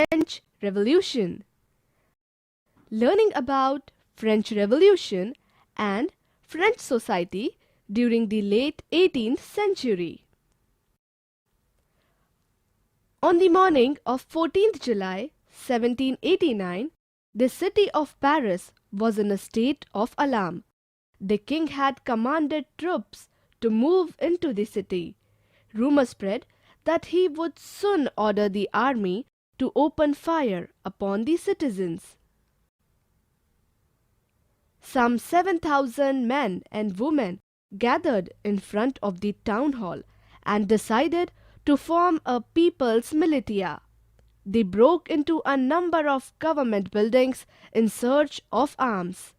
French Revolution. Learning about French Revolution and French society during the late 18th century. On the morning of 14th July 1789, the city of Paris was in a state of alarm. The king had commanded troops to move into the city. Rumor spread that he would soon order the army to open fire upon the citizens. Some 7,000 men and women gathered in front of the town hall and decided to form a people's militia. They broke into a number of government buildings in search of arms.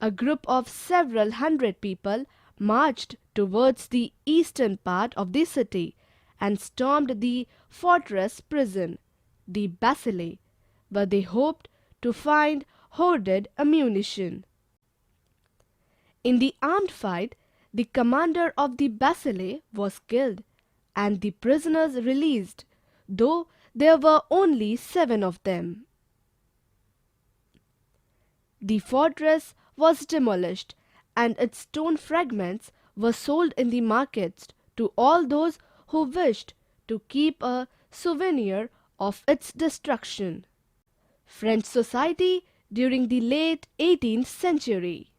A group of several hundred people marched towards the eastern part of the city and stormed the fortress prison, the Bastille, where they hoped to find hoarded ammunition. In the armed fight, the commander of the Bastille was killed and the prisoners released, though there were only 7 of them. The fortress was demolished and its stone fragments were sold in the markets to all those who wished to keep a souvenir of its destruction. French society during the late 18th century.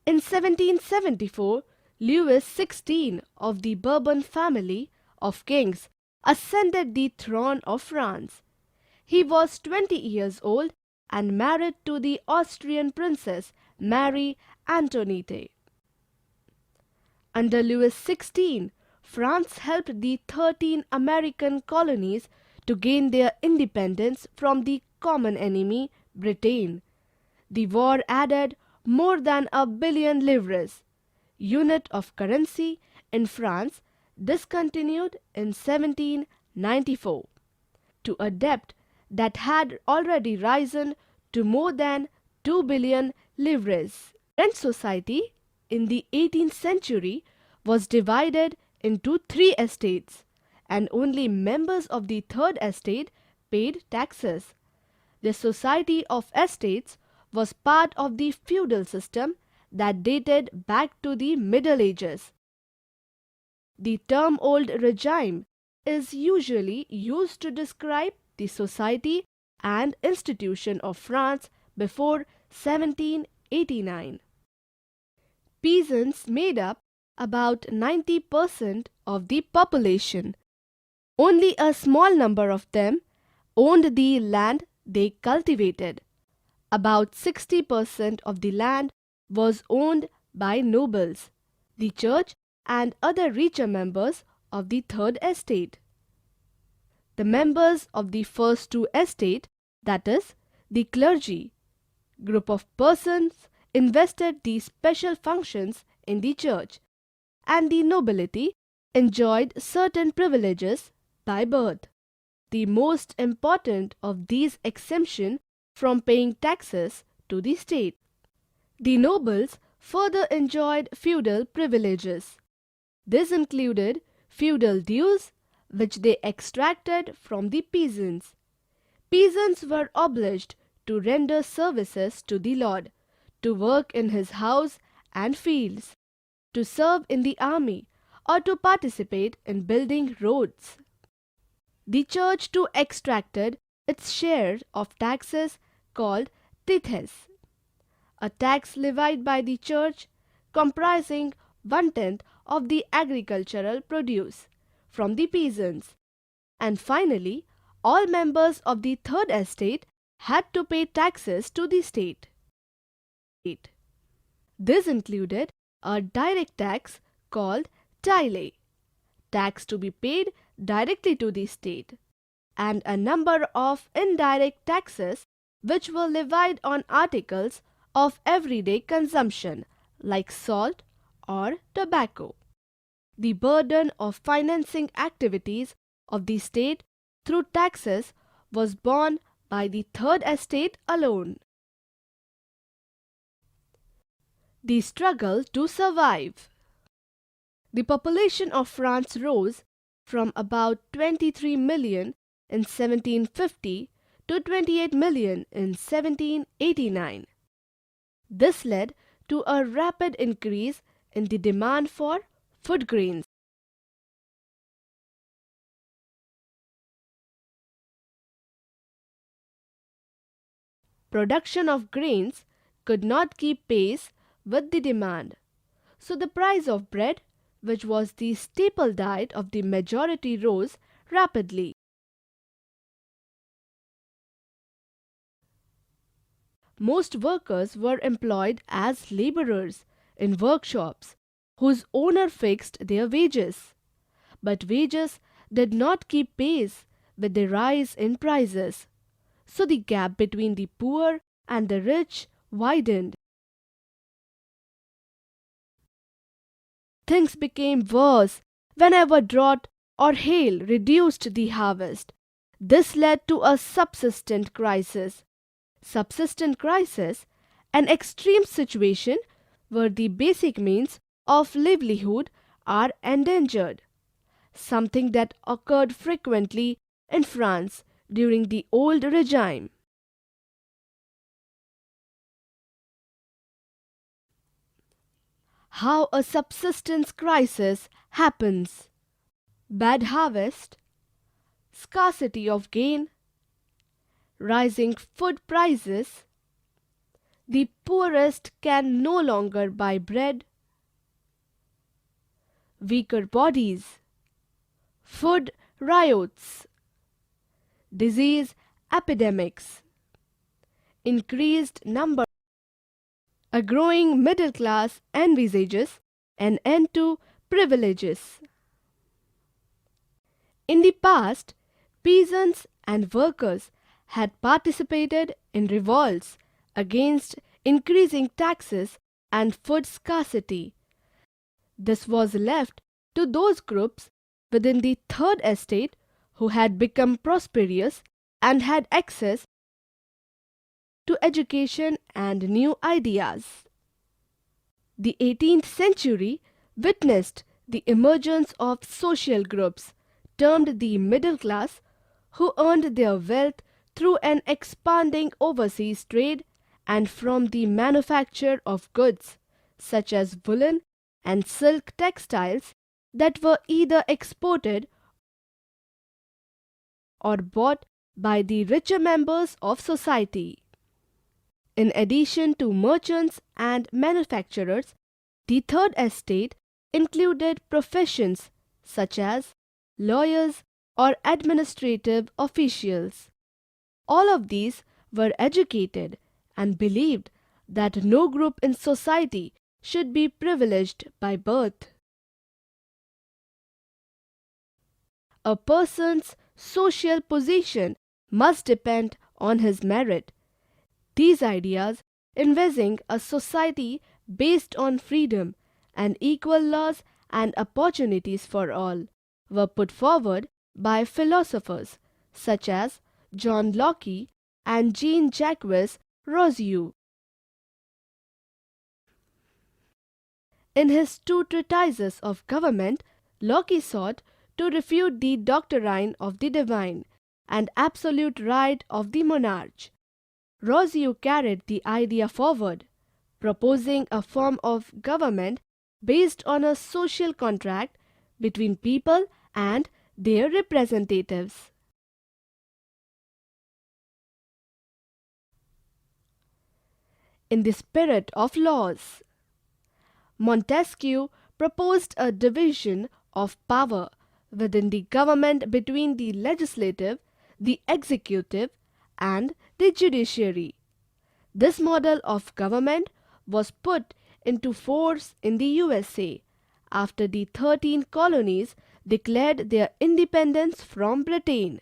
In 1774, Louis XVI of the Bourbon family of kings ascended the throne of France. He was 20 years old and married to the Austrian princess Marie Antoinette. Under Louis XVI, France helped the 13 American colonies to gain their independence from the common enemy, Britain. The war added more than $1 billion livres, unit of currency in France, discontinued in 1794, to a debt that had already risen to more than 2 billion livres. French society in the 18th century was divided into 3 estates, and only members of the third estate paid taxes. The Society of Estates was part of the feudal system that dated back to the Middle Ages. The term old regime is usually used to describe the society and institution of France before 1789. Peasants made up about 90% of the population. Only a small number of them owned the land they cultivated. About 60% of the land was owned by nobles, the church, and other richer members of the third estate. The members of the first 2 estate, that is, the clergy, group of persons invested the special functions in the church, and the nobility enjoyed certain privileges by birth. The most important of these exemption from paying taxes to the state. The nobles further enjoyed feudal privileges. This included feudal dues, which they extracted from the peasants. Peasants were obliged to render services to the lord, to work in his house and fields, to serve in the army, or to participate in building roads. The church too extracted its share of taxes called tithes, a tax levied by the church comprising 1/10 of the agricultural produce from the peasants. And finally, all members of the third estate had to pay taxes to the state. This included a direct tax called taille, tax to be paid directly to the state, and a number of indirect taxes which were levied on articles of everyday consumption like salt or tobacco. The burden of financing activities of the state through taxes was borne by the third estate alone. The struggle to survive. The population of France rose from about 23 million in 1750 to 28 million in 1789. This led to a rapid increase in the demand for food grains. Production of grains could not keep pace with the demand, so the price of bread, which was the staple diet of the majority, rose rapidly. Most workers were employed as laborers in workshops whose owner fixed their wages. But wages did not keep pace with the rise in prices, so the gap between the poor and the rich widened. Things became worse whenever drought or hail reduced the harvest. This led to a subsistent crisis. Subsistent crisis, an extreme situation where the basic means of livelihood are endangered, something that occurred frequently in France during the old regime. How a subsistence crisis happens. Bad harvest, scarcity of gain, rising food prices, the poorest can no longer buy bread, weaker bodies, food riots, disease epidemics, increased number. A growing middle class envisages an end to privileges. In the past, peasants and workers had participated in revolts against increasing taxes and food scarcity. This was left to those groups within the Third Estate who had become prosperous and had access to education and new ideas. The 18th century witnessed the emergence of social groups termed the middle class, who earned their wealth through an expanding overseas trade and from the manufacture of goods such as woolen and silk textiles that were either exported or bought by the richer members of society. In addition to merchants and manufacturers, the Third Estate included professions such as lawyers or administrative officials. All of these were educated and believed that no group in society should be privileged by birth. A person's social position must depend on his merit. These ideas, envisaging a society based on freedom and equal laws and opportunities for all, were put forward by philosophers such as John Locke and Jean-Jacques Rousseau. In his two treatises of government, Locke sought to refute the doctrine of the divine and absolute right of the monarch. Rousseau carried the idea forward, proposing a form of government based on a social contract between people and their representatives. In the spirit of laws, Montesquieu proposed a division of power within the government between the legislative, the executive, and the judiciary. This model of government was put into force in the USA after the 13 colonies declared their independence from Britain.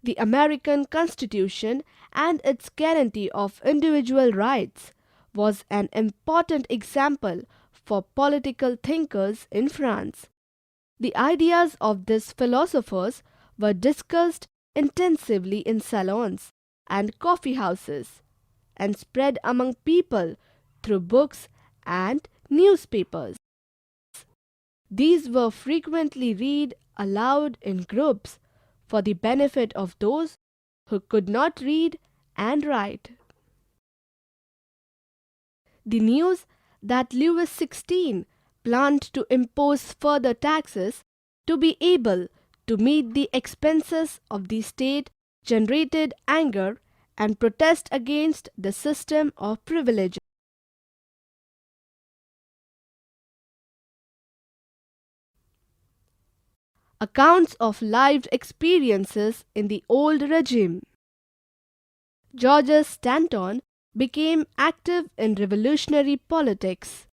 The American Constitution and its guarantee of individual rights was an important example for political thinkers in France. The ideas of these philosophers were discussed intensively in salons and coffee houses and spread among people through books and newspapers. These were frequently read aloud in groups for the benefit of those who could not read and write. The news that Louis XVI planned to impose further taxes to be able to meet the expenses of the state generated anger and protest against the system of privilege. Accounts of lived experiences in the old regime. Georges Stanton became active in revolutionary politics.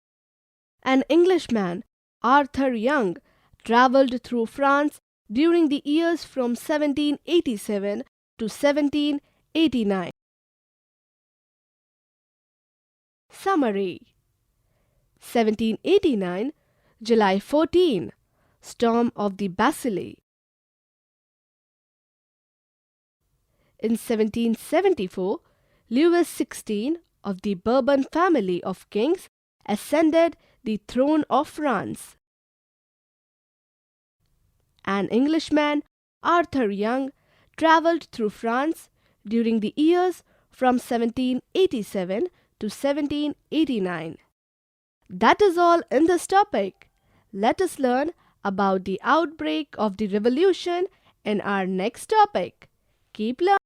An Englishman, Arthur Young, travelled through France during the years from 1787 to 1789. Summary: 1789, July 14, Storm of the Bastille. In 1774, Louis XVI of the Bourbon family of kings ascended the throne of France. An Englishman, Arthur Young, travelled through France during the years from 1787 to 1789. That is all in this topic. Let us learn about the outbreak of the revolution in our next topic. Keep learning.